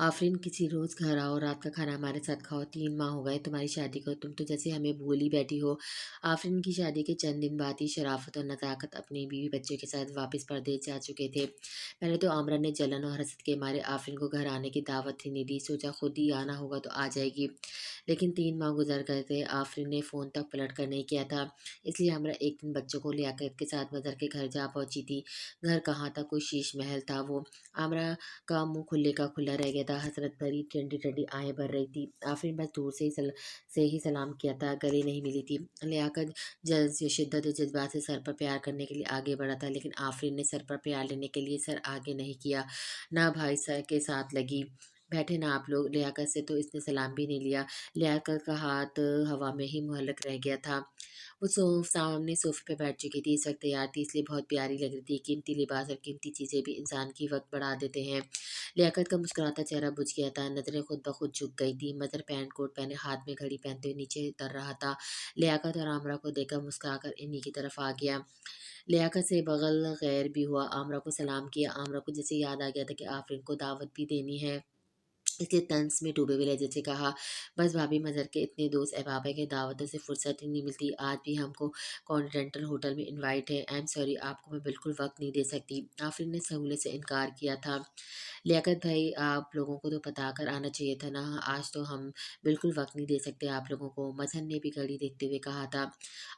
आफरीन किसी रोज़ घर आओ, रात का खाना हमारे साथ खाओ, 3 माह हो गए तुम्हारी शादी को, तुम तो जैसे हमें भूल ही बैठी हो। आफरीन की शादी के चंद दिन बाद ही शराफत और नज़ाकत अपनी बीवी बच्चे के साथ वापस परदेस जा चुके थे। पहले तो आमरा ने जलन और हसद के मारे आफरीन को घर आने की दावत ही नहीं दी, सोचा खुद ही आना होगा तो आ जाएगी। लेकिन 3 माह गुज़र गए थे, आफरीन ने फ़ोन तक पलट कर नहीं किया था। इसलिए आमरा एक दिन बच्चों को लियाकत के साथ मज़हर के घर जा पहुँची थी। घर कहाँ था, कोई शीश महल था वो। आमरा का मुँह खुले का खुला रह गया था, हसरत भरी ठंडी-ठंडी आहें भर रही थी। आफरीन बस दूर से ही सलाम किया था, गले नहीं मिली थी। लियाकत शिद्दत जज़्बात से सर पर प्यार करने के लिए आगे बढ़ा था, लेकिन आफरीन ने सर पर प्यार लेने के लिए सर आगे नहीं किया, ना भाई सर के साथ लगी। बैठे ना आप लोग, लियाकत से तो इसने सलाम भी नहीं लिया। लियाकत का हाथ हवा में ही मुहल्लक रह गया था। वो सामने सोफ़े पे बैठ चुकी थी, इस वक़्त तैयार थी इसलिए बहुत प्यारी लग रही थी। कीमती लिबास और कीमती चीज़ें भी इंसान की वक़्त बढ़ा देते हैं। लियाकत का मुस्कुराता चेहरा बुझ गया था, नज़रें खुद ब खुद झुक गई थी। मदर पैंट कोट पहने, हाथ में घड़ी पहनते हुए नीचे उतर रहा था। लियाकत और आमरा को देखकर मुस्कुराकर इन्हीं की तरफ आ गया। लियाकत से बगल गैर भी हुआ, आमरा को सलाम किया। आमरा को जैसे याद आ गया था कि आफरीन को दावत भी देनी है, इसलिए तंज में डूबे हुए लहजे से कहा, बस भाभी मज़हर के इतने दोस्त अहबाब हैं कि दावतों से फुर्सत ही नहीं मिलती। आज भी हमको कॉन्टिनेंटल होटल में इनवाइट है। आई एम सॉरी, आपको मैं बिल्कुल वक़्त नहीं दे सकती। आफरीन ने सहूलियत से इनकार किया था। लियाकत भाई, आप लोगों को तो बता कर आना चाहिए था ना, आज तो हम बिल्कुल वक़्त नहीं दे सकते आप लोगों को, मज़हर ने भी घड़ी देखते हुए कहा था।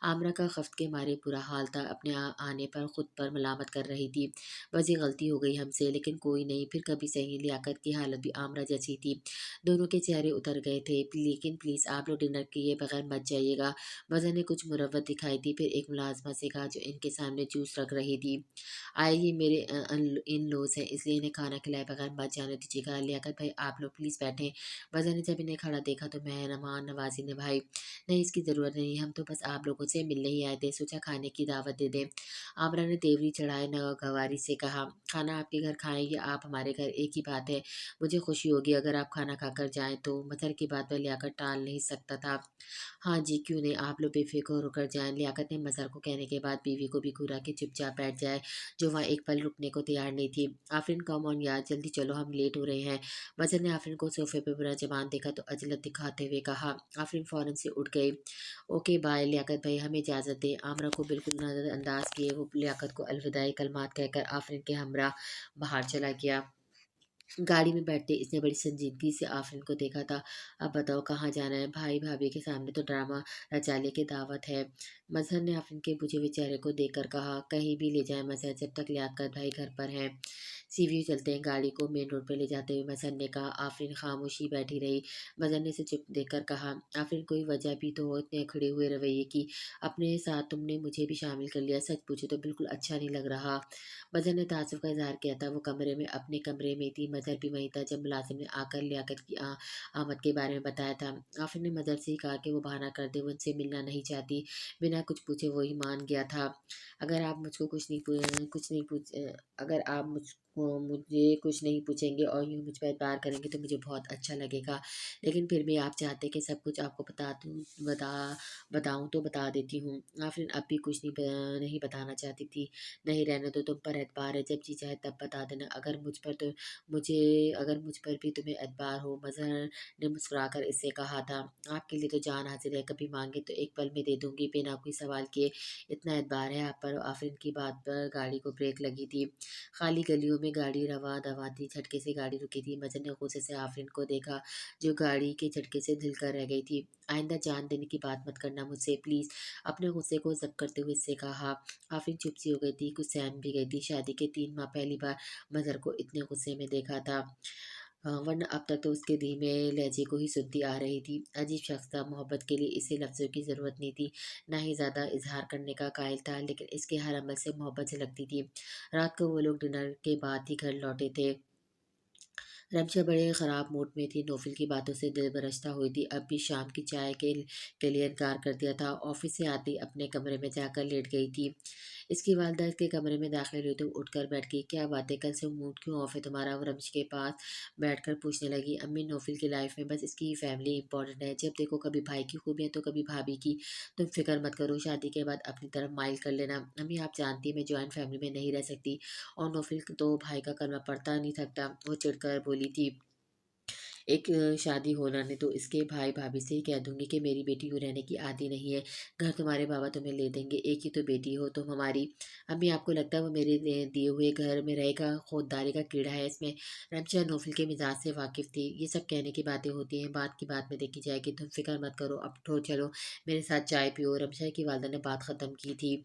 आमरा का खफ़्त के मारे बुरा हाल था, अपने आने पर खुद पर मलामत कर रही थी। बस ये गलती हो गई हमसे, लेकिन कोई नहीं, फिर कभी सही। लियाकत की हालत भी आमरा जैसी थी, दोनों के चेहरे उतर गए थे। लेकिन प्लीज़ आप लोग डिनर किए बगैर मत जाइएगा। मज़हर ने कुछ मुरव्वत दिखाई थी, फिर एक मुलाज़िमा से कहा जो इनके सामने जूस रख रही थी, आए ये मेरे इन लॉज़ हैं, इसलिए इन्हें खाना खिलाए बगैर मत जाने दीजिएगा। लियाकत भाई, आप लोग प्लीज़ बैठें। मज़हर ने जब इन्हें खड़ा देखा तो मेहमान नवाज़ी ने भाई, नहीं इसकी ज़रूरत नहीं, हम तो बस आप लोगों से मिलने ही आए थे, सोचा खाने की दावत दे दें। आमरा ने तेवरी चढ़ाए नागवारी से कहा, खाना आपके घर खाएं या आप हमारे घर, एक ही बात है। मुझे खुशी होगी अगर आप खाना खाकर जाएं तो। मज़हर की बात पर लियाकत टाल नहीं सकता था। हाँ जी, क्यों नहीं, आप लोग बेफ़िक्र होकर जाएं। लियाकत ने मज़हर को कहने के बाद बीवी को भी घूरा के चुपचाप बैठ जाए, जो वहाँ एक पल रुकने को तैयार नहीं थी। आफरीन, कम ऑन यार, जल्दी चलो, हम लेट हो रहे हैं। मज़हर ने आफरीन को सोफ़े पे बुरा जवान देखा तो अजलत दिखाते हुए कहा। आफरीन फ़ौरन से उठ गई। ओके बाय लियाकत भाई, हमें इजाज़त दें। आमरा को बिल्कुल नज़रअंदाज किए वो लियाकत को अलविदाई कलमात कहकर आफरीन के हमरा बाहर चला गया। गाड़ी में बैठते इसने बड़ी संजीदगी से आफरीन को देखा था। अब बताओ कहाँ जाना है? भाई भाभी के सामने तो ड्रामा रचा ले के दावत है। मजहर ने आफरीन के बुझे हुए चेहरे को देखकर कहा, कहीं भी ले जाए मजहर, जब तक लियाकत भाई घर पर हैं। सीवी चलते हैं। गाड़ी को मेन रोड पर ले जाते हुए मजहर ने कहा। आफरीन खामोशी बैठी रही। मजहर ने इसे चुप देखकर कहा, आफरीन कोई वजह भी तो हो इतने खड़े हुए रवैये की? अपने साथ तुमने मुझे भी शामिल कर लिया, सच पूछो तो बिल्कुल अच्छा नहीं लग रहा। मजहर ने ताज्जुब का इज़हार किया था। वो कमरे में अपने कमरे में थी, मजहर भी वहीं था जब मुलाजिम ने आकर लियाकत की आमद के बारे में बताया था। आफरीन ने मजहर से ही कहा कि वो बहाना कर दे, वो उनसे मिलना नहीं चाहती। बिना कुछ पूछे वो ही मान गया था। अगर आप मुझको कुछ नहीं पूछ अगर आप मुझको मुझे कुछ नहीं पूछेंगे और यूँ मुझ पर एतबार करेंगे तो मुझे बहुत अच्छा लगेगा। लेकिन फिर भी आप चाहते कि सब कुछ आपको बता बताऊँ तो बता देती हूँ। आफरीन अब भी कुछ नहीं बताना चाहती थी। नहीं रहने दो, तुम पर एतबार है, जब जी चाहे तब बता देना। मुझे अगर मुझ पर भी तुम्हें एतबार हो। मजहर ने मुस्कुराकर इससे कहा था, आपके लिए तो जान हाजिर है, कभी मांगे तो एक पल में दे दूंगी बिना कोई सवाल किए। इतना एतबार है आप पर। आफरीन की बात पर गाड़ी को ब्रेक लगी थी। खाली गलियों में गाड़ी रवा दवा थी। झटके से गाड़ी रुकी थी। मजहर ने गुस्से से आफरीन को देखा, जो गाड़ी के झटके से दिल कर रह गई थी। आइंदा जान देने की बात मत करना मुझसे प्लीज। अपने गुस्से को जब्त करते हुए इससे कहा। आफरीन चुप सी हो गई थी, कुछ सहम भी गई थी। शादी के 3 माह पहली बार मजहर को इतने गुस्से में देखा था। वरना अब तक तो उसके धीमे लहजे को ही सुनती आ रही थी। अजीब शख्स था, मोहब्बत के लिए इसे लफ्ज़ों की ज़रूरत नहीं थी, ना ही ज़्यादा इजहार करने का कायल था, लेकिन इसके हर अमल से मोहब्बत से लगती थी। रात को वो लोग डिनर के बाद ही घर लौटे थे। रमशा बड़े ख़राब मूड में थी, नौफिल की बातों से दिल बरसता हुई थी। अब भी शाम की चाय के लिए इनकार कर दिया था। ऑफिस से आती अपने कमरे में जाकर लेट गई थी। इसकी वालदा इसके कमरे में दाखिल हुई तो उठकर बैठ गई। क्या बात है, कल से मूड क्यों ऑफ है तुम्हारा? वो रमश के पास बैठकर पूछने लगी। अम्मी, नौफिल की लाइफ में बस इसकी फैमिली इंपॉर्टेंट है, जब देखो कभी भाई की खूबियाँ तो कभी भाभी की। तुम फिक्र मत करो, शादी के बाद अपनी तरफ माइल कर लेना। अम्मी, आप जानती है मैं जॉइंट फैमिली में नहीं रह सकती, और नौफिल तो भाई का कलमा पड़ता नहीं थकता, वो चिढ़कर बोली थी। एक शादी हो लेने दो, इसके भाई-भाभी से ही कह दूँगी कि मेरी बेटी यूँ रहने की आदी नहीं है, घर तुम्हारे बाबा तुम्हें ले देंगे, एक ही तो बेटी हो तुम हमारी। अम्मी आपको लगता है वो मेरे दिए हुए घर में रहेगा, खौफ़दारी का कीड़ा है इसमें। रमशा नौफ़ल के मिज़ाज से वाकिफ़ थी, ये सब कहने की बातें होती हैं, बात की बात में देखी जाएगी, तुम फ़िक्र मत करो, अब उठो चलो मेरे साथ चाय पियो। रमशा की वालिदा ने बात ख़त्म की थी।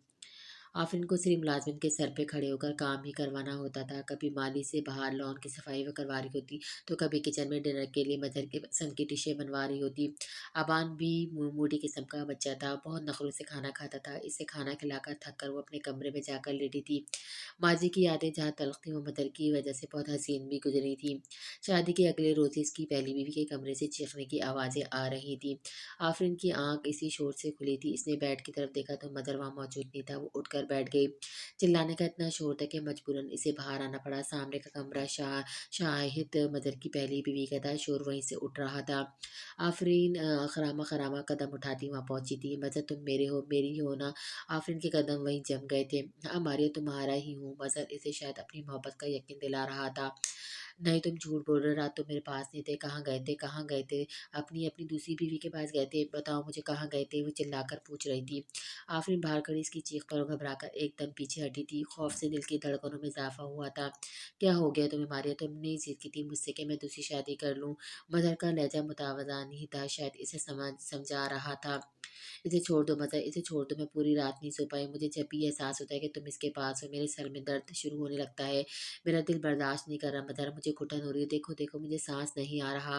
आफरीन को सिर्फ मुलाजिम के सर पे खड़े होकर काम ही करवाना होता था। कभी माली से बाहर लॉन की सफाई वो करवा रही होती, तो कभी किचन में डिनर के लिए मजहर के पसंद की डिशें बनवा रही होती। अबान भी मूडी किस्म का बच्चा था, बहुत नखरों से खाना खाता था। इसे खाना खिलाकर थक कर वो अपने कमरे में जाकर लेटी थी। माजी की यादें जहाँ तल्ख थी, वो मदर की वजह से बहुत हसीन भी गुजरी थी। शादी के अगले रोज ही इसकी पहली बीवी के कमरे से चीखने की आवाज़ें आ रही थी। आफरीन की आंख इसी शोर से खुली थी। इसने बेड की तरफ देखा तो मदर वहाँ मौजूद नहीं था। वो उठकर बैठ गई। चिल्लाने का इतना शोर था कि मजबूरन इसे बाहर आना पड़ा। सामने का कमरा शाहिद मदर की पहली बीवी का था। शोर वहीं से उठ रहा था। आफरीन खरामा खरामा कदम उठाती वहाँ पहुंची थी। मजर तुम मेरे हो, मेरी हो ना। आफरीन के कदम वहीं जम गए थे। हाँ मारिया तुम्हारा ही हूँ। मजर इसे शायद अपनी मोहब्बत का यकीन दिला रहा था। नहीं तुम झूठ बोल रहे हो, रात तो मेरे पास नहीं थे। कहाँ गए थे, कहाँ गए थे? अपनी अपनी दूसरी बीवी के पास गए थे, बताओ मुझे कहाँ गए थे? वो चिल्लाकर पूछ रही थी। आफरीन बाहर खड़ी इसकी चीख पर घबराकर एकदम पीछे हटी थी। खौफ से दिल की धड़कनों में इजाफा हुआ था। क्या हो गया तुम्हें मारिया? तुमने ही जिद की थी मुझसे कि मैं दूसरी शादी कर लूं। मदर का लहजा मुतावजा नहीं था, शायद इसे समझा रहा था। इसे छोड़ दो मज़र, इसे छोड़ दो, मैं पूरी रात नहीं सो पाई। मुझे जब भी एहसास होता है कि तुम इसके पास हो, मेरे सर में दर्द शुरू होने लगता है। मेरा दिल बर्दाश्त नहीं कर रहा मज़र, मुझे घुटन हो रही है। देखो, देखो मुझे सांस नहीं आ रहा।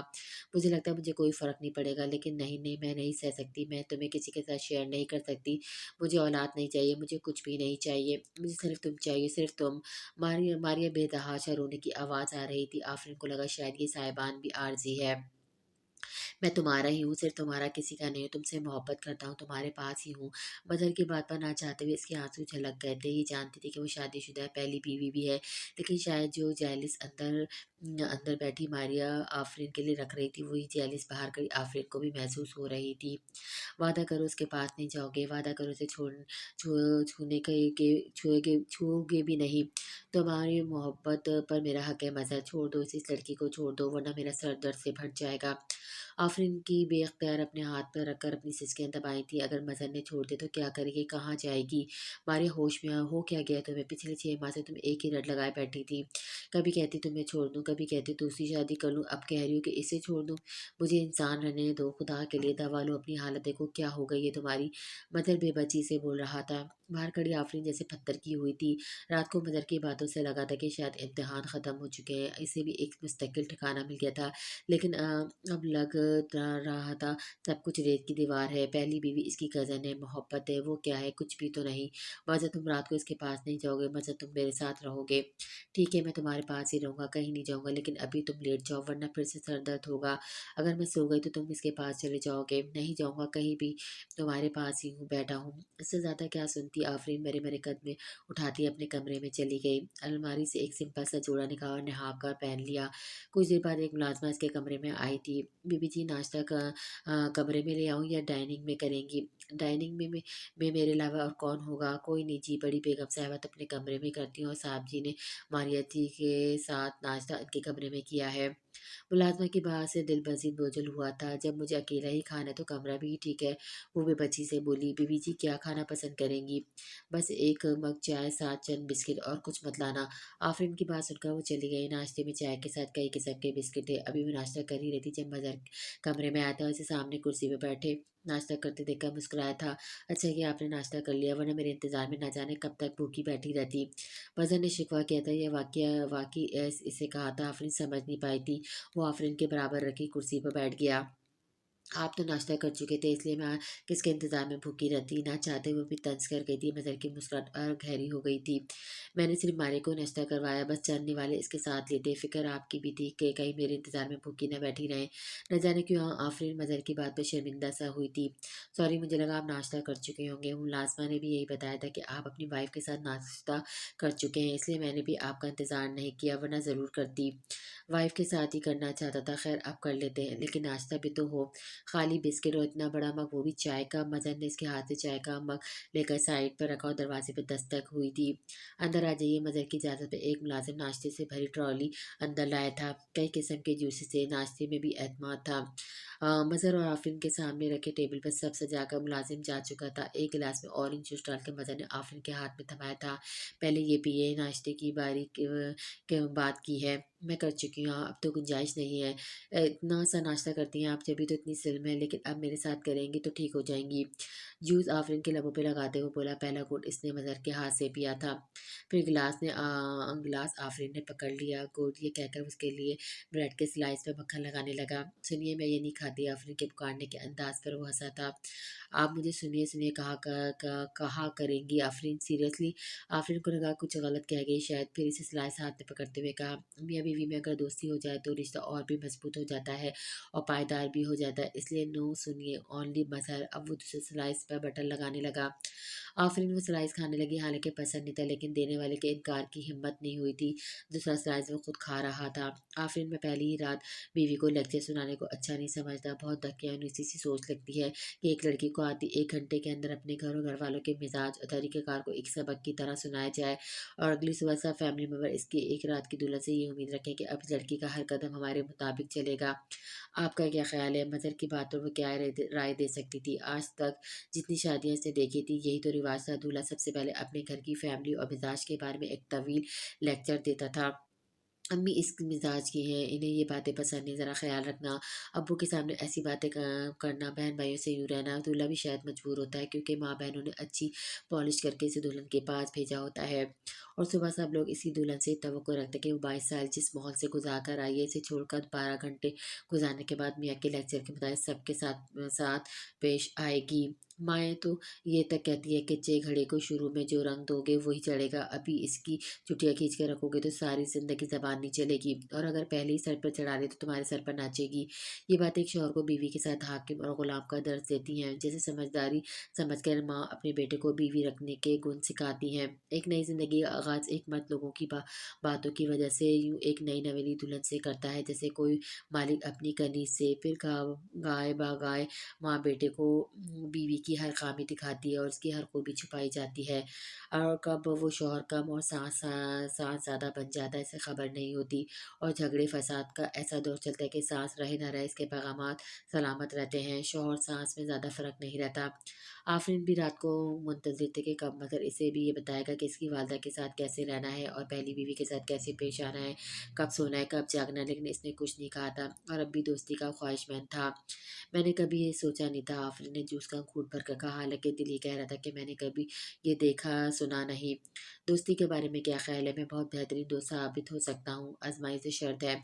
मुझे लगता है मुझे कोई फ़र्क नहीं पड़ेगा, लेकिन नहीं, नहीं मैं नहीं सह सकती। मैं तुम्हें किसी के साथ शेयर नहीं कर सकती। मुझे औलाद नहीं चाहिए, मुझे कुछ भी नहीं चाहिए। मुझे सिर्फ़ तुम चाहिए, सिर्फ़ तुम। मारिया मारिया बेतहाशा रोने की आवाज़ आ रही थी। आफ़रीन को लगा शायद ये साहिबान भी आर्ज़ी है। मैं तुम्हारा ही हूँ, सिर्फ़ तुम्हारा, किसी का नहीं हूँ। तुमसे मोहब्बत करता हूँ, तुम्हारे पास ही हूँ। बदर की बात पर ना चाहते हुए इसके आँसू झलक गए थे। ये जानती थी कि वो शादीशुदा है, पहली बीवी भी है, लेकिन शायद जो जेलिस अंदर बैठी मारिया आफ़रीन के लिए रख रही थी, वही जेलिस बाहर खड़ी आफ़रीन को भी महसूस हो रही थी। वादा करो उसके पास नहीं जाओगे, वादा करो उसे छूने के छूओगे भी नहीं। तुम्हारी मोहब्बत पर मेरा हक है मज़र, छोड़ दो इस लड़की को, छोड़ दो वरना मेरा सर दर्द से फट जाएगा। आफ़रीन की बेख्तियार अपने हाथ पर रखकर अपनी सिसकियाँ दबाई थी। अगर मज़र ने छोड़ दिया तो क्या करेगी, कहाँ जाएगी? मारिया होश में आओ, हो क्या गया तुम्हें? पिछले 6 माह से तुम एक ही रट लगाए बैठी थी। कभी कहती तुम्हें छोड़ दूँ, कभी कहती दूसरी शादी कर लूँ, अब कह रही हो कि इसे छोड़ दूँ। मुझे इंसान रहने दो, खुदा के लिए दवा लो, अपनी हालत देखो क्या हो गई है तुम्हारी। मदर बेबसी से बोल रहा था। बाहर खड़ी आफ़रीन जैसे पत्थर की हुई थी। रात को मदर की बातों से लगा था कि शायद इम्तिहान ख़त्म हो चुके हैं, इसे भी एक मुस्तकिल ठिकाना मिल गया था। लेकिन अब लग रहा था सब कुछ रेत की दीवार है। पहली बीवी इसकी कज़न है, मोहब्बत है, वो क्या है? कुछ भी तो नहीं। वजह तुम रात को इसके पास नहीं जाओगे, वजह तुम मेरे साथ रहोगे। ठीक है मैं तुम्हारे पास ही रहूँगा, कहीं नहीं जाऊँगा, लेकिन अभी तुम लेट जाओ वरना फिर से सर दर्द होगा। अगर मैं सो गई तो तुम इसके पास चले जाओगे। नहीं जाऊँगा कहीं भी, तुम्हारे पास ही हूँ, बैठा हूँ। इससे ज़्यादा क्या सुनती आफ़रीन मेरे मेरे कदमें उठाती अपने कमरे में चली गई। अलमारी से एक सिंपल सा जोड़ा निकाला, नहा कर पहन लिया। कुछ देर बाद एक मुलाज़िमा इसके कमरे में आई थी। बीबी जी नाश्ता कमरे में ले आऊँ या डाइनिंग में करेंगी? डाइनिंग में मेरे अलावा और कौन होगा? कोई नहीं जी, बड़ी बेगम साहिबा तो अपने कमरे में करती हैं और साहब जी ने मारिया जी के साथ नाश्ता इनके कमरे में किया है। मुलाज़िमा की बात से दिल मज़ीद बोझिल हुआ था। जब मुझे अकेला ही खाना है तो कमरा भी ठीक है। वो बेबसी से बोली, बीबी जी क्या खाना पसंद करेंगी? बस 1 मग चाय, साथ चंद बिस्किट और कुछ मत लाना। आफ़रीन की बात सुनकर वो चली गई। नाश्ते में चाय के साथ कई किस्म के बिस्किट थे। अभी वो नाश्ता कर ही रही थी जब मज़र कमरे में आया था। उसे सामने कुर्सी पे बैठे नाश्ता करते देखकर मुस्कुराया था। अच्छा किया आपने नाश्ता कर लिया, वरना मेरे इंतज़ार में ना जाने कब तक भूखी बैठी रहती। मज़र ने शिकवा किया था। यह वाक़या वाक़ई इसे कहा था। आफ़रीन समझ नहीं पाई थी। वो आफ़रीन के बराबर रखी कुर्सी पर बैठ गया। आप तो नाश्ता कर चुके थे, इसलिए मैं किसके इंतज़ार में भूखी रहती। ना चाहते हुए भी तंज कर गई थी। मज़र की मुस्कुराहट और गहरी हो गई थी। मैंने सिर्फ मारे को नाश्ता करवाया, बस जानने वाले इसके साथ लेते। फ़िक्र आपकी भी थी कि कहीं मेरे इंतज़ार में भूखी न बैठी रहें। न जाने क्यों आफ़रीन मज़र की बात पर शर्मिंदा सा हुई थी। सॉरी, मुझे लगा आप नाश्ता कर चुके होंगे। मुलाज़िमा ने भी यही बताया था कि आप अपनी वाइफ़ के साथ नाश्ता कर चुके हैं, इसलिए मैंने भी आपका इंतज़ार नहीं किया, वरना ज़रूर करती। वाइफ़ के साथ ही करना चाहता था। खैर अब कर लेते हैं, लेकिन नाश्ता भी तो हो। खाली बिस्किट और इतना बड़ा मग, वो भी चाय का। मदन ने इसके हाथ से चाय का मग लेकर साइड पर रखा और दरवाजे पर दस्तक हुई थी। अंदर आ जाइए। मदन की इजाज़त पे एक मुलाजिम नाश्ते से भरी ट्रॉली अंदर लाया था। कई किस्म के जूसेस थे। नाश्ते में भी एतमाद था। मज़हर और आफरीन के सामने रखे टेबल पर सब सजाकर मुलाजिम जा चुका था। एक गिलास में ऑरेंज जूस डालकर मदन ने आफरीन के हाथ में थमाया था। पहले ये पिए, नाश्ते की बारी के बात की है। मैं कर चुकी हूँ, अब तो गुंजाइश नहीं है। इतना सा नाश्ता करती हैं आप, जभी तो इतनी सिल्म है, लेकिन अब मेरे साथ करेंगी तो ठीक हो जाएंगी। जूस आफरीन के लबों पे लगाते हुए बोला। पहला घूंट इसने मज़हर के हाथ से पिया था। फिर गिलास आफरीन ने पकड़ लिया। घूंट ये कहकर उसके लिए ब्रेड के स्लाइस पे मक्खन लगाने लगा। सुनिए, मैं ये नहीं खाती। आफरीन के पुकारने के अंदाज पर वो हंसा था। आप मुझे सुनिए सुनिए कहा करेंगी आफरीन, सीरियसली? आफरीन को लगा कुछ गलत कह गई शायद। फिर इसे स्लाइस हाथ में पकड़ते हुए कहा, मियाँ बीवी में अगर दोस्ती हो जाए तो रिश्ता और भी मजबूत हो जाता है और पायदार भी हो जाता है, इसलिए नो सुनिए, ओनली मजहर। अब वो दूसरे स्लाइस पर बटन लगाने लगा। आफरीन वो स्लाइस खाने लगी, हालांकि पसंद नहीं था, लेकिन देने वाले के इनकार की हिम्मत नहीं हुई थी। दूसरा स्लाइस वो खुद खा रहा था। आफरीन में पहली ही रात बीवी को लेक्चर सुनाने को अच्छा नहीं समझता। बहुत दकियानूसी सी सोच लगती है कि एक लड़की को आती 1 घंटे के अंदर अपने घर और घर वालों के मिजाज और तरीक़ेकार को एक सबक की तरह सुनाया जाए और अगली सुबह सब फैमिली मेम्बर इसकी एक रात की दुल्हन से ये उम्मीद रखें कि अब इस लड़की का हर कदम हमारे मुताबिक चलेगा। आपका क्या ख्याल है? मज़हर की बातों पर क्या राय दे सकती थी? आज तक जितनी शादियां इसने देखी थी, यही तो रिवाज था। दूल्हा सबसे पहले अपने घर की फैमिली और मिजाज के बारे में एक तवील लेक्चर देता था। अम्मी इस मिजाज की हैं, इन्हें ये बातें पसंद नहीं, ज़रा ख्याल रखना। अब्बू के सामने ऐसी बातें करना, बहन भाइयों से यूँ रहना। दूल्हा भी शायद मजबूर होता है, क्योंकि माँ बहनों ने अच्छी पॉलिश करके इसे दुल्हन के पास भेजा होता है। और सुबह सब लोग इसी दुल्हन से तवक्को रखते हैं कि वो 22 साल जिस माहौल से गुजार कर आई है, इसे छोड़कर 12 घंटे गुजारने के बाद मियाँ के लेक्चर के मुताबिक सबके साथ साथ पेश आएगी। माएँ तो ये तक कहती है कि चे घड़े को शुरू में जो रंग दोगे वही चढ़ेगा। अभी इसकी चुटिया खींच के रखोगे तो सारी जिंदगी जबान नहीं चलेगी, और अगर पहले ही सर पर चढ़ा दे तो तुम्हारे सर पर नाचेगी। ये बातें एक शौहर को बीवी के साथ हाकिम और गुलाम का दर्ज देती हैं। जैसे समझदारी समझकर माँ अपने बेटे को बीवी रखने के गुण सिखाती हैं। एक नई जिंदगी का आगाज एक मर्द लोगों की बातों की वजह से यूं एक नई नवेली दुल्हन से करता है, जैसे कोई मालिक अपनी कनीज से। फिर गाय बा गाय माँ बेटे को बीवी की हर खामी दिखाती है और उसकी हर खूबी छुपाई जाती है। और कब वो शौहर कम और सास ज़्यादा बन जाता है, इसे खबर नहीं होती। और झगड़े फसाद का ऐसा दौर चलता है कि सास रहे न रहे, इसके पैगामात सलामत रहते हैं। शौहर सास में ज़्यादा फ़र्क नहीं रहता। आफरीन भी रात को मुंतज़िर थे कि कब मदर इसे भी ये बताएगा कि इसकी वालदा के साथ कैसे रहना है और पहली बीवी के साथ कैसे पेश आना है, कब सोना है, कब जागना है। लेकिन इसने कुछ नहीं कहा था और अब भी दोस्ती का ख्वाहिशमंद था। मैंने कभी ये सोचा नहीं था, आफरीन ने जूस का घूंट भर कर कहा, हालांकि दिल ये कह रहा था कि मैंने कभी ये देखा सुना नहीं। दोस्ती के बारे में क्या ख्याल है? मैं बहुत बेहतरीन दोस्त साबित हो सकता हूँ, आजमाइश शर्त है।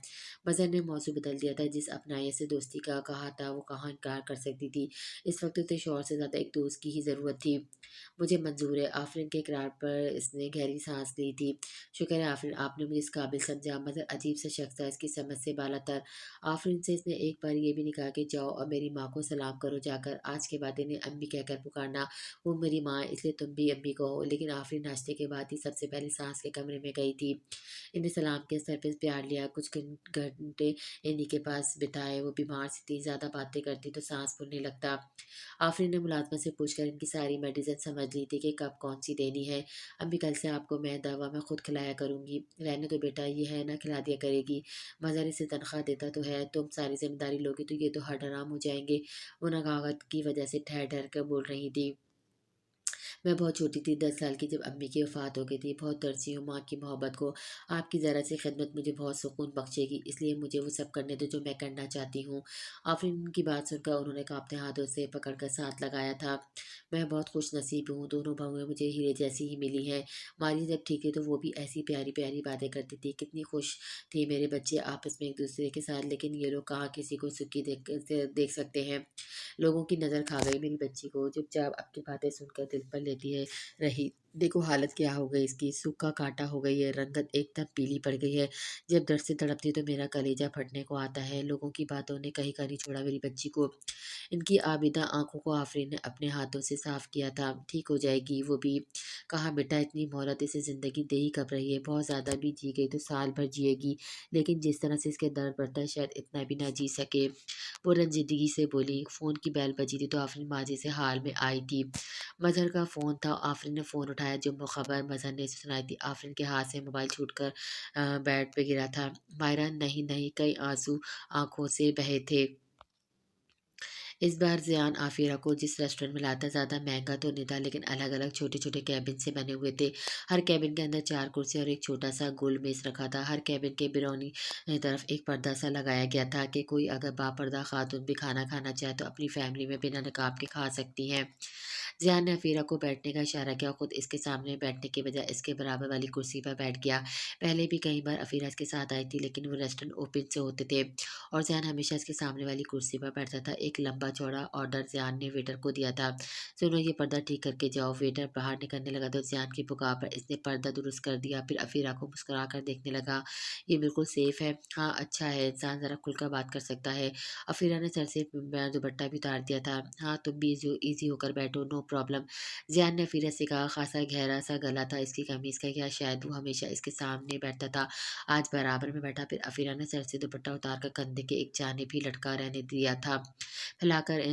मज़हर ने मौजू बदल दिया था। जिस अपनाये से दोस्ती का कहा था, वो कहाँ इनकार कर सकती थी। इस वक्त तो शौहर से ज़्यादा एक दोस्त की ही ज़रूरत थी। मुझे मंजूर है। आफरीन के इकरार पर इसने गहरी सांस ली थी। शुक्र है आफरीन, आपने मुझे इस काबिल समझा। मज़हर अजीब सा शख्स था, इसकी समझ से बालातर। आफरीन से इसने एक बार ये भी नहीं कहा कि जाओ और मेरी माँ को सलाम करो जाकर। आज के बाद इन्हें अम्मी कहकर पुकारना। वो मेरी माँ है, इसलिए तुम भी अम्मी कहो। लेकिन आफरीन नाश्ते के बाद ही सबसे पहले सास के कमरे में गई थी। इन्हें सलाम के सर पे प्यार लिया। कुछ घंटे इन्हीं के पास बिताए। वो बीमार सी थी, ज़्यादा बातें करती तो सांस फूलने लगता। आफरीन ने मुलाजमा से पूछकर इनकी सारी मेडिसिन समझ ली थी कि कब कौन सी देनी है। अम्मी कल से आपको मैं दवा मैं खुद खिलाया करूँगी। रहने तो बेटा, ये है ना, खिला दिया करेगी। मज़हर इसे तनख्वाह देता तो है, तुम सारी जिम्मेदारी लोगी तो ये तो हराम हो जाएंगे। वो नगावत की वजह से ठहर ठहर कर बोल रही थी। मैं बहुत छोटी थी, 10 साल की, जब अम्मी की वफ़ात हो गई थी। बहुत तरसी हूँ माँ की मोहब्बत को। आपकी ज़रा सी खिदमत मुझे बहुत सुकून बख्शेगी, इसलिए मुझे वो सब करने दो जो मैं करना चाहती हूँ। आफरीन की बात सुनकर उन्होंने कांपते हाथों से पकड़कर साथ लगाया था। मैं बहुत खुश नसीब हूँ, दोनों बहुएं मुझे हीरे जैसी ही मिली हैं। माली जब ठीक थी तो वो भी ऐसी प्यारी प्यारी बातें करती थी। कितनी खुश थे मेरे बच्चे आपस में एक दूसरे के साथ, लेकिन ये लोग कहाँ किसी को सुखी देख सकते हैं। लोगों की नज़र खा गई मेरी बच्ची को। चुपचाप आपकी बातें सुनकर दिल पर ले रहती है रही। देखो हालत क्या हो गई इसकी, सूखा काँटा हो गई है, रंगत एकदम पीली पड़ गई है। जब दर्द से तड़पती है तो मेरा कलेजा फटने को आता है। लोगों की बातों ने कहीं का नहीं छोड़ा मेरी बच्ची को। इनकी आबिदा आँखों को आफ़रीन ने अपने हाथों से साफ़ किया था। ठीक हो जाएगी वो भी। कहा बेटा इतनी मोहलत इसे ज़िंदगी दे ही कब रही है, बहुत ज़्यादा भी जी गई तो साल भर जिएगी, लेकिन जिस तरह से इसके दर्द बढ़ता है शायद इतना भी ना जी सके। वो रंजीदगी से बोली। फ़ोन की बेल बजी थी तो आफ़रीन माजी से हाल में आई थी। मज़हर का फ़ोन था। आफ़रीन ने फ़ोन उठाया। जो खबर मज़हर ने सुनाई थी। आफ़रीन के हाथ से मोबाइल छूटकर बेड पे गिरा था। मायरा नहीं, नहीं, कई आँसू आँखों से बहे थे। इस बार ज़ियान आफ़िरा को जिस रेस्टोरेंट में लाया था ज़्यादा महँगा तो नहीं था, लेकिन अलग-अलग छोटे-छोटे केबिन से बने हुए थे। हर केबिन के अंदर 4 कुर्सी और एक छोटा-सा गोल मेज़ रखा था। हर केबिन के बिरौनी तरफ एक पर्दा-सा लगाया गया था कि कोई अगर बापर्दा ख़ातून भी खाना खाना चाहे तो अपनी फ़ैमिली में बिना नकाब के खा सकती हैं। ज़ियान ने अफ़ीरा को बैठने का इशारा किया और खुद इसके सामने बैठने के बजाय इसके बराबर वाली कुर्सी पर बैठ गया। पहले भी कई बार अफ़ीरा इसके साथ आई थी, लेकिन वो रेस्टोरेंट ओपन से होते थे और ज़ियान हमेशा इसके सामने वाली कुर्सी पर बैठता था। एक लंबा-चौड़ा ऑर्डर ज़ियान ने वेटर को दिया था। सुनो ये पर्दा ठीक करके जाओ। वेटर बाहर निकलने लगा तो ज़ियान की पुकार पर इसने पर्दा दुरुस्त कर दिया। फिर अफ़ीरा को मुस्कुराकर देखने लगा। ये बिल्कुल सेफ है। हाँ, अच्छा है, इंसान ज़रा खुलकर बात कर सकता है। अफ़ीरा ने सर से दुपट्टा भी उतार दिया था। हाँ, तुम भी ईज़ी होकर बैठो, नो प्रॉब्लम। ज़ियान ने अफ़ीरा से कहा। ख़ासा गहरा-सा गला था इसकी कमीज़ का, या शायद वो हमेशा इसके सामने बैठता था, आज बराबर में बैठा। फिर अफ़ीरा ने सर से दुपट्टा उतारकर कंधे के एक जानिब ही लटका रहने दिया था, फैलाकर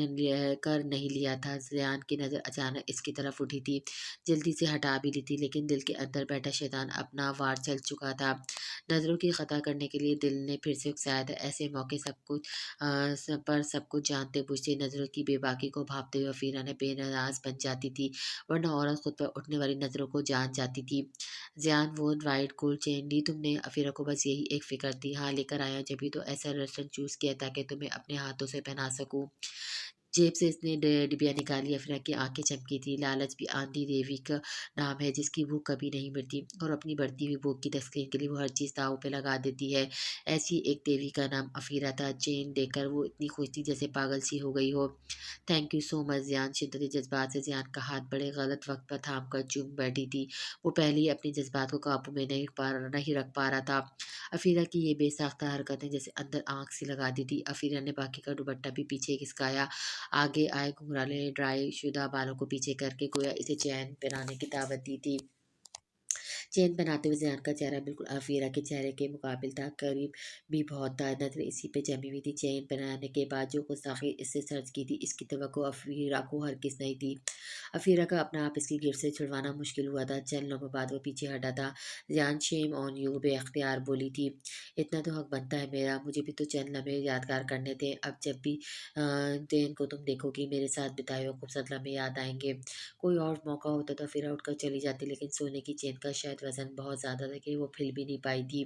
कर नहीं लिया था। ज़ियान की नज़र अचानक इसकी तरफ उठी थी। जल्दी से हटा भी ली थी, लेकिन दिल के अंदर बैठा शैतान अपना वार चल चुका था। नज़रों की ख़ता करने के लिए दिल ने फिर से उकसाया था। ऐसे मौके सब कुछ जानते बूझते नज़रों की बेबाकी को भांपते हुए अफ़ीरा ने बेनाज़ बन जाती थी, वरना औरत खुद पर उठने वाली नज़रों को जान जाती थी। ज़ियान वो वाइट गोल्ड चेन ली तुमने? अफ़ीरा को बस यही एक फ़िक्र थी। हाँ, लेकर आया जभी तो ऐसा रेस्टोरेंट चूज़ किया ताकि तुम्हें अपने हाथों से पहना सकूँ। जेब से इसने डिबिया निकाली। अफ़ीरा की आँखें चमकी थी। लालच भी आंधी देवी का नाम है जिसकी भूख कभी नहीं मिटती, और अपनी बढ़ती हुई भूख की तस्कीन के लिए वो हर चीज़ दाँव पे लगा देती है। ऐसी एक देवी का नाम अफ़ीरा था। चेन देखकर वो इतनी खुश थी जैसे पागल सी हो गई हो। Thank you so much Ziyan. शिद्दती जज़्बात से ज़ियान का हाथ बड़े गलत वक़्त पर थाम कर चूम बैठी थी। वो पहले ही अपने जज़्बात को काबू में नहीं रख पा रहा था। अफ़ीरा की ये बेसाख्ता हरकतें जैसे अंदर आग सी लगा दी थी। अफ़ीरा ने बाकी का दुपट्टा भी पीछे खिसकाया। आगे आए घुंघराले ड्राई शुदा बालों को पीछे करके गोया इसे चैन पहनाने की दावत दी थी। चेन पहनाते हुए ज़ियान का चेहरा बिल्कुल अफ़ीरा के चेहरे के मुकाबिल था, करीब भी बहुत था। नज़रें इसी पे जमी हुई थी। चेन पहनाने के बाद जो गुस्ताखी इससे सर्ज की थी, इसकी तवक्को अफ़ीरा को हरगिज़ नहीं थी। अफ़ीरा का अपना आप इसकी गिरफ्त से छुड़वाना मुश्किल हुआ था। चंद लम्हों बाद वो पीछे हटा था। ज़ियान शेम ऑन यू, बेअख्तियार बोली थी। इतना तो हक बनता है मेरा, मुझे भी तो चंद लम्हे यादगार करने थे। अब जब भी दिन को तुम देखोगी मेरे साथ बिताए हुए खूबसूरत लम्हे याद आएँगे। कोई और मौका होता तो अफ़ीरा उठकर चली जाती, लेकिन सोने की चेन का शायद वज़न बहुत ज़्यादा था कि वो हिल भी नहीं पाई थी।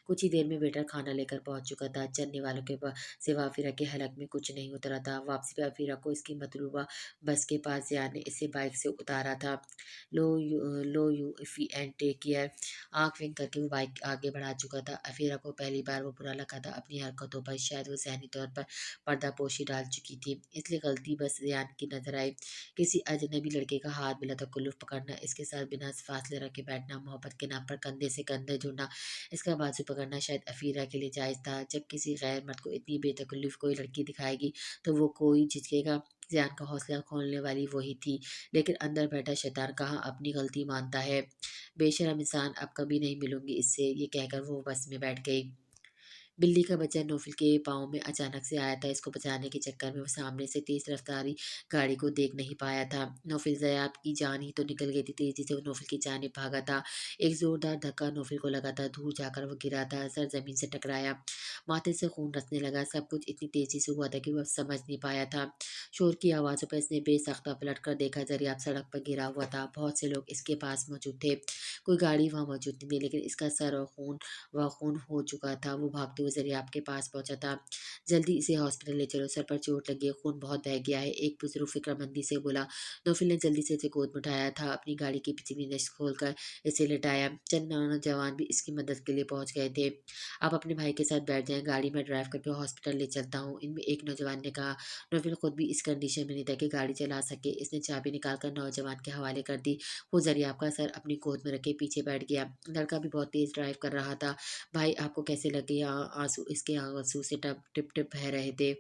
कुछ ही देर में वेटर खाना लेकर पहुँच चुका था। चलने वालों के सिवा अफ़ीरा के हलक में कुछ नहीं उतरा था। वापसी पे अफ़ीरा को इसकी मतलूबा बस के पास ज़ियान ने इसे बाइक से उतारा था। लो यू इफ़ी एंड टेक केयर। आँख विंक करके वो बाइक आगे बढ़ा चुका था। अफ़ीरा को पहली बार वो बुरा लगा था अपनी हरकतों पर। शायद वो ज़हनी तौर पर पर्दापोशी डाल चुकी थी, इसलिए गलती बस ज़ियान की नज़र आई। किसी अजनबी लड़के का हाथ बेलतकल्लुफ़ पकड़ना, इसके साथ बिना फासले रखे बैठना, मोहब्बत के नाम पर कंधे से कंधे जुड़ना, इसका बाजू पकड़ना शायद अफ़ीरा के लिए जायज़ था। जब किसी गैर मर्द को इतनी बेतकल्लुफ़ कोई लड़की दिखाएगी तो वो कोई झिझकेगा। ज़ियान का हौसला खोलने वाली वही थी, लेकिन अंदर बैठा शैतान कहाँ अपनी गलती मानता है। बेशर्म इंसान, अब कभी नहीं मिलूंगी इससे, ये कहकर वो बस में बैठ गई। बिल्ली का बच्चा नौफिल के पाँव में अचानक से आया था। इसको बचाने के चक्कर में वो सामने से तेज रफ्तारी गाड़ी को देख नहीं पाया था। नौफिल ज़याब की जान ही तो निकल गई थी। तेजी से वो नौफिल की जानिब भागा था। एक ज़ोरदार धक्का नौफिल को लगा था। दूर जाकर वो गिरा था, सर ज़मीन से टकराया, माथे से खून रसने लगा। सब कुछ इतनी तेज़ी से हुआ था कि वो अब समझ नहीं पाया था। शोर की आवाज़ों पर इसने बेसाख्ता पलट कर देखा। ज़रियाब सड़क पर गिरा हुआ था। बहुत से लोग इसके पास मौजूद थे। कोई गाड़ी वहाँ मौजूद नहीं थी, लेकिन इसका सर और खून व खून हो चुका था। वो भागते हुए ज़रिए आपके पास पहुँचा था। जल्दी इसे हॉस्पिटल ले चलो, सर पर चोट लगी है, खून बहुत बह गया है, एक बुजुर्ग फ़िक्रमंदी से बोला। नौफिल ने जल्दी से इसे गोद में उठाया था, अपनी गाड़ी की पिछली नश खोलकर इसे लिटाया। चंद नौजवान भी इसकी मदद के लिए पहुँच गए थे। आप अपने भाई के साथ बैठ जाएँ, गाड़ी में ड्राइव करके हॉस्पिटल ले चलता हूँ, इनमें एक नौजवान ने कहा। नौफिल खुद भी इस कंडीशन में नहीं था कि गाड़ी चला सके। इसने चाबी निकालकर नौजवान के हवाले कर दी। वो ज़रिया का सर अपनी गोद में रखे पीछे बैठ गया। लड़का भी बहुत तेज़ ड्राइव कर रहा था। भाई आपको कैसे लगे? आँसू इसके आँसू से टप टिप-टिप बह रहे थे।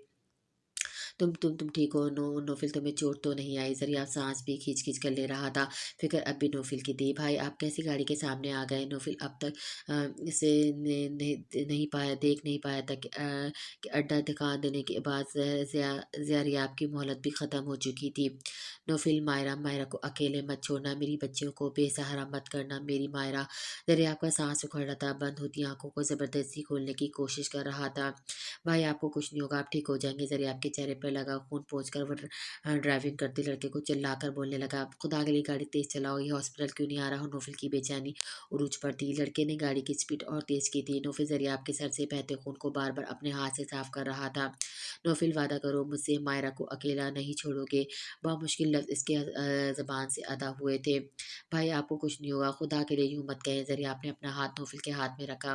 तुम ठीक हो? नोफिल तुम्हें चोट तो नहीं आई? ज़रिया साँस भी खींच-खींच कर ले रहा था। फ़िक्र अब भी नोफिल की थी। भाई आप कैसे गाड़ी के सामने आ गए? नोफिल अब तक इसे ने नहीं पाया देख नहीं पाया था कि अड्डा दिखा देने के बाद ज़रिया की मोहलत भी ख़त्म हो चुकी थी। नोफिल मायरा को अकेले मत छोड़ना, मेरी बच्चियों को बेसहारा मत करना मेरी मायरा। ज़रिया का साँस उखड़ रहा था, बंद होती आँखों को ज़बरदस्ती खोलने की कोशिश कर रहा था। भाई आपको कुछ नहीं होगा, आप ठीक हो जाएँगे। ज़रिया आपके चेहरे पर लगा खून पोंछकर वो ड्राइविंग करते लड़के को चिल्लाकर बोलने लगा, खुदा के लिए गाड़ी तेज़ चलाओ, ये हॉस्पिटल क्यों नहीं आ रहा? नौफिल की बेचैनी उरूज पर थी। लड़के ने गाड़ी की स्पीड और तेज़ की थी। नौफिल ज़रिया आपके सर से बहते खून को बार-बार अपने हाथ से साफ कर रहा था। नौफिल वादा करो मुझसे मायरा को अकेला नहीं छोड़ोगे। बामुश्किल लफ्ज़ इसके ज़बान से अदा हुए थे। भाई आपको कुछ नहीं होगा, खुदा के लिए यूँ मत कहें। ज़रिया आपने अपना हाथ नौफिल के हाथ में रखा।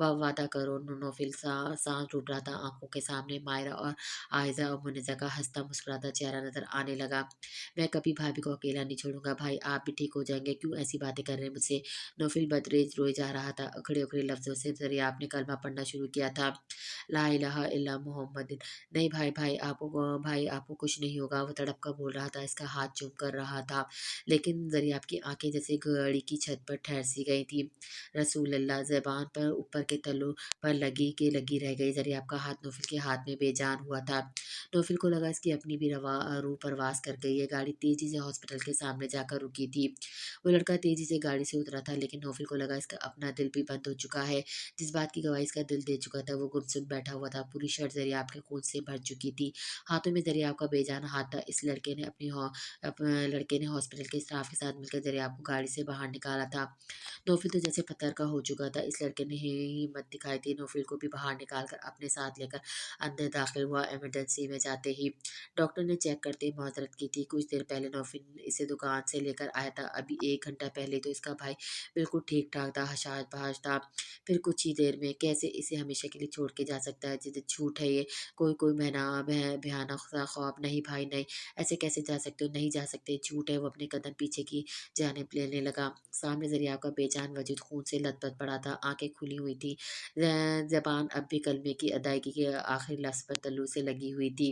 वादा करो। नौफिल साँस टूट रहा था, आँखों के सामने मायरा और आयज़ा और मुन्निज़ा का हँसता मुस्कुराता चेहरा नज़र आने लगा। मैं कभी भाभी को अकेला नहीं छोड़ूँगा। भाई आप भी ठीक हो जाएँगे, क्यों ऐसी बातें कर रहे हैं मुझसे? नौफिल बदरेज़ रोए जा रहा था। अखड़े-अखड़े लफ्ज़ों से ज़रिया आपने कलमा पढ़ना शुरू किया था। ला इलाहा इल्ला मुहम्मदिन। नहीं भाई आपको कुछ नहीं होगा, वो तड़प कर बोल रहा था, इसका हाथ चूम कर रहा था। लेकिन ज़रिया आपकी आँखें जैसे घड़ी की छत पर ठहर सी गई थी। रसूल अल्लाह ज़बान पर ऊपर के तलु पर लगी रह गई। ज़रिया आपका हाथ नौफिल के हाथ में बेजान हुआ था। नौफिल को लगा इसकी अपनी भी रूह परवास कर गई है। गाड़ी तेज़ी से हॉस्पिटल के सामने जाकर रुकी थी। वो लड़का तेज़ी से गाड़ी से उतरा था, लेकिन नौफिल को लगा इसका अपना दिल भी बंद हो चुका है। जिस बात की गवाही इसका दिल दे चुका था, वो गुमसुम बैठा हुआ था। पूरी शर्ट ज़रिया आपके खून से भर चुकी थी। हाथों में ज़रिया आपका बेजान हाथ था। इस लड़के ने हॉस्पिटल के स्टाफ के साथ मिलकर ज़रिया आपको गाड़ी से बाहर निकाला था। नौफिल तो जैसे पत्थर का हो चुका था। इस लड़के ने हिम्मत दिखाई थी। नौफिल को भी बाहर निकाल कर अपने साथ लेकर अंदर दाखिल हुआ। इमरजेंसी में जाते ही डॉक्टर ने चेक करते ही माजरत की थी। कुछ देर पहले नौफिल इसे दुकान से लेकर आया था। अभी 1 घंटा पहले तो इसका भाई बिल्कुल ठीक ठाक था, हशाश बहाश था। फिर कुछ ही देर में कैसे इसे हमेशा के लिए छोड़ के जा सकता है? जिद झूठ है ये, कोई भयानक सा ख्वाब नहीं भाई नहीं, ऐसे कैसे जा सकते हो? नहीं जा सकते, झूठ है। वो अपने कदम पीछे की जानिब लेने लगा। सामने ज़रिया का बेजान वजूद खून से लथपथ पड़ा था, आँखें खुली हुई थी। ज़बान अब भी कलमे की अदायगी के आखिरी लफ्ज़ पर तल्लू से लगी हुई थी।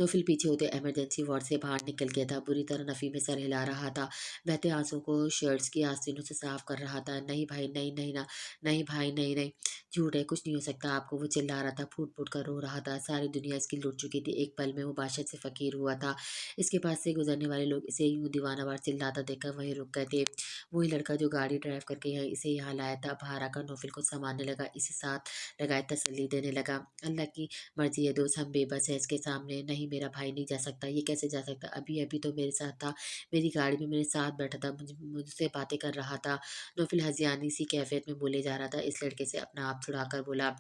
नौफिल पीछे होते इमरजेंसी वार्ड से बाहर निकल गया था। बुरी तरह नफ़ी में सर हिला रहा था। बहते आंसुओं को शर्ट्स की आस्तीनों से साफ कर रहा था। नहीं भाई नहीं, नहीं ना, नहीं भाई नहीं, नहीं। झूठ है, कुछ नहीं हो सकता आपको। वो चिल्ला रहा था, फूट-फूट कर रो रहा था। सारी दुनिया इसकी लुट चुकी थी। एक पल में वो बादशाह से फ़कीर हुआ था। इसके पास से गुज़रने वाले लोग इसे यूँ दीवानावार चिल्लाता देखकर वहीं रुक गए थे। वही लड़का जो गाड़ी ड्राइव करके इसे यहाँ लाया था, बाहर आकर नौफिल को संभालने लगा, इसे साथ लगाए तसल्ली देने लगा। अल्लाह की मर्ज़ी है दोस्त, हम बेबस हैं इसके सामने। नहीं मेरा भाई नहीं जा सकता, ये कैसे जा सकता? अभी-अभी तो मेरे साथ था, मेरी गाड़ी में मेरे साथ बैठा था, मुझसे बातें कर रहा था। नौफिल हज़ियानी सी कैफ़ियत में बोले जा रहा था। इस लड़के से अपना आप छुड़ाकर बोला,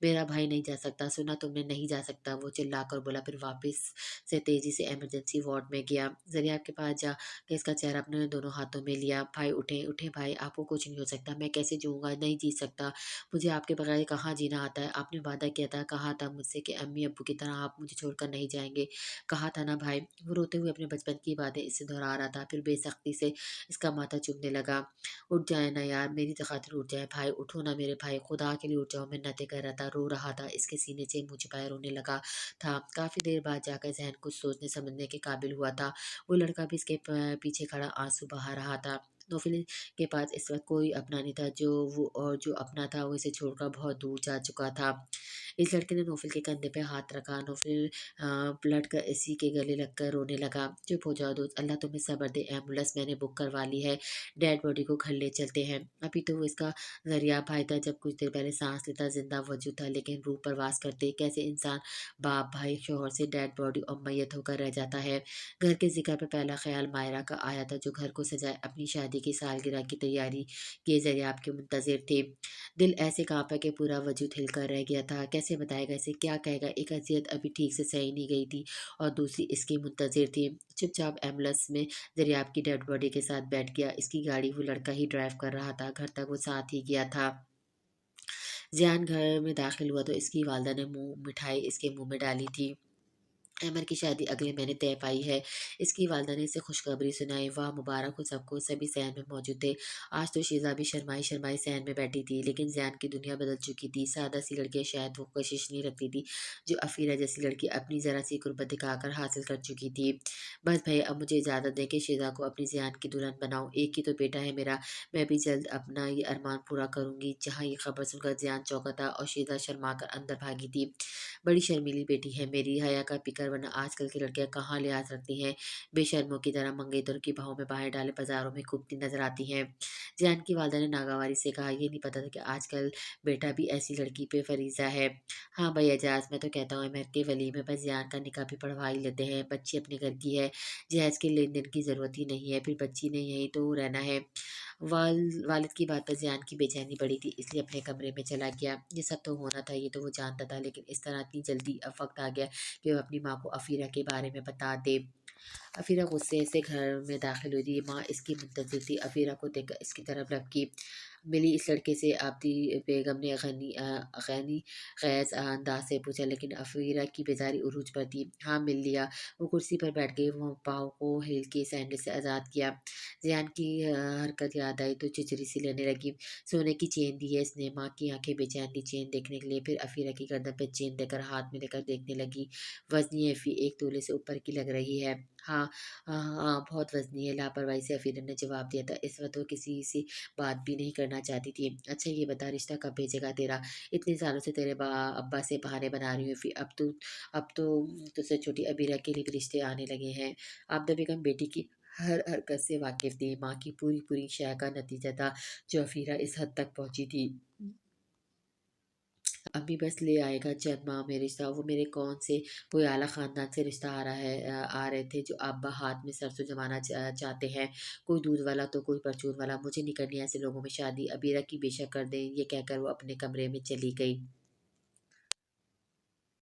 मेरा भाई नहीं जा सकता, सुना तुमने? नहीं जा सकता, वो चिल्लाकर बोला। फिर वापस से तेज़ी से इमरजेंसी वार्ड में गया। ज़रिया के पास जाके इसका चेहरा अपने दोनों हाथों में लिया। भाई उठें, उठें भाई, आपको कुछ नहीं हो सकता। मैं कैसे जीऊँगा? नहीं जी सकता। मुझे आपके बगैर कहाँ जीना आता है? आपने वादा किया था, कहा था मुझसे कि अम्मी-अब्बू की तरह आप मुझे छोड़कर नहीं जाएँगे। कहा था ना भाई। वो रोते हुए अपने बचपन की बातें इससे दोहरा रहा था। फिर बेसख्ती से इसका माथा चूमने लगा। उठ जाए ना यार, मेरी तो खातिर उठ जाए भाई, उठो ना मेरे भाई, खुदा के लिए उठ जाओ। मिन्नतें कर रहा था, रो रहा था। इसके सीने से मुँह छिपाए रोने लगा था। काफ़ी देर बाद जाकर ज़हन कुछ सोचने समझने के काबिल हुआ था। वो लड़का भी इसके पीछे खड़ा आँसू बहा रहा था। नौफिल के पास इस वक़्त कोई अपना नहीं था, जो अपना था वो इसे छोड़कर बहुत दूर जा चुका था। इस लड़के ने नौफिल के कंधे पे हाथ रखा। नौफिल पलट कर इसी के गले लगकर रोने लगा। चुप हो जाओ दोस्त, अल्लाह तुम्हें सब्र दे। एम्बुलेंस मैंने बुक करवा ली है, डेड बॉडी को घर ले चलते हैं। अभी तो वो इसका ज़रिया भाई था, जब कुछ देर पहले सांस लेता जिंदा वजूद था, लेकिन रूह परवास करते कैसे इंसान बाप भाई शौहर से डेड बॉडी और मैयत होकर रह जाता है। घर के जिक्र पे पहला ख्याल मायरा का आया था, जो घर को सजाए अपनी शादी शादी की सालगिरह की तैयारी किए ज़रिए आपके मुंतज़िर थे। दिल ऐसे काँपा कि पूरा वजूद हिलकर रह गया था। कैसे बताएगा इसे, क्या कहेगा? एक अज़ियत अभी ठीक से सही नहीं गई थी और दूसरी इसकी मुंतज़िर थी। चुपचाप एम्बुलेंस में ज़रिए आपकी डेड बॉडी के साथ बैठ गया। इसकी गाड़ी वो लड़का ही ड्राइव कर रहा था। घर तक वो साथ ही गया था। ज़ियान घर में दाखिल हुआ तो इसकी वालिदा ने मिठाई इसके मुँह में डाली थी। अमर की शादी अगले महीने तय पाई है। इसकी वालिदा ने इसे खुशखबरी सुनाई। वाह! मुबारक हो सबको। सभी सहन में मौजूद थे। आज तो शीज़ा भी शर्माई-शर्माई सहन में बैठी थी, लेकिन ज़ियान की दुनिया बदल चुकी थी। सादा-सी लड़कियाँ शायद वो कशिश नहीं रखती थी, जो अफ़ीरा जैसी लड़की अपनी ज़रा-सी गुर्बत दिखाकर हासिल कर चुकी थी। बस भई अब मुझे इजाज़त दें कि शीज़ा को अपनी ज़ियान की दुल्हन बनाऊँ। एक ही तो बेटा है मेरा। मैं भी जल्द अपना ये अरमान पूरा करूँगी। जहाँ ये खबर सुनकर ज़ियान चौंका था और शीज़ा शर्मा कर अंदर भागी थी। बड़ी शर्मीली बेटी है मेरी, हया का फिकर, वरना आजकल की लड़कियां कहाँ लिहाज रखती हैं। बेशर्मों की तरह मंगेतरों की बाहों में बाहें डाले बाजारों में घूमती नजर आती हैं। जियान की वालदा ने नागावारी से कहा, ये नहीं पता था कि आजकल बेटा भी ऐसी लड़की पे फरीजा है। हाँ भाई एजाज, मैं तो कहता हूँ महक के वली में बस जियान का निकाह भी पढ़वा ही लेते हैं। बच्ची अपने घर की है, जहेज के लेन देन की जरूरत ही नहीं है। फिर बच्ची ने यही तो रहना है। वालिद की बात पर ज़ियान की बेचैनी बढ़ी थी, इसलिए अपने कमरे में चला गया। ये सब तो होना था, ये तो वो जानता था, लेकिन इस तरह इतनी जल्दी अब वक़्त आ गया कि वो अपनी माँ को अफ़ीरा के बारे में बता दे। अफ़ीरा गुस्से से घर में दाखिल हुई थी। माँ इसकी मुंतज़िर थी। अफ़ीरा को देखकर इसकी तरफ लपकी। मिली इस लड़के से आबदी बेगम ने गनी ख़ैज़ अंदाज़ से पूछा, लेकिन अफ़ीरा की बेज़ारी उरूज पर थी। हाँ, मिल लिया। वो कुर्सी पर बैठ गई, वो पाँव को हिल के सैंडल से आज़ाद किया। ज़ियान की हरकत याद आई तो चिचरी सी लेने लगी। सोने की चेन दी है इसने। माँ की आँखें बेचैन थी चेन देखने के लिए। फिर अफ़ीरा की गर्दन पे चेन देकर हाथ में लेकर देखने लगी। वज़नी है फ़ी, 1 तोले से ऊपर की लग रही है। हाँ, हाँ, हाँ, बहुत वज़नी है। लापरवाही से अफ़ीरा ने जवाब दिया था। इस वक़्त वो किसी से बात भी नहीं करना चाहती थी। अच्छा ये बता, रिश्ता कब भेजेगा तेरा? इतने सालों से तेरे अब्बा से बहाने बना रही हूँ फ़ी, अब तो तुझसे छोटी अबीरा के लिए भी रिश्ते आने लगे हैं। आबदा बेगम बेटी की हर हरकत से वाकिफ़ थी। माँ की पूरी-पूरी शय का नतीजा था जो अफ़ीरा इस हद तक पहुँची थी। अभी बस ले आएगा चंद माह में रिश्ता। वो मेरे कौन से कोई आला ख़ानदान से रिश्ता आ रहा है, आ रहे थे जो अब्बा हाथ में सरसों जमाना चाहते हैं। कोई दूध वाला तो कोई परचून वाला। मुझे नहीं करनी ऐसे लोगों में शादी। अबीरा की बेशक कर दें, ये कहकर वो अपने कमरे में चली गई।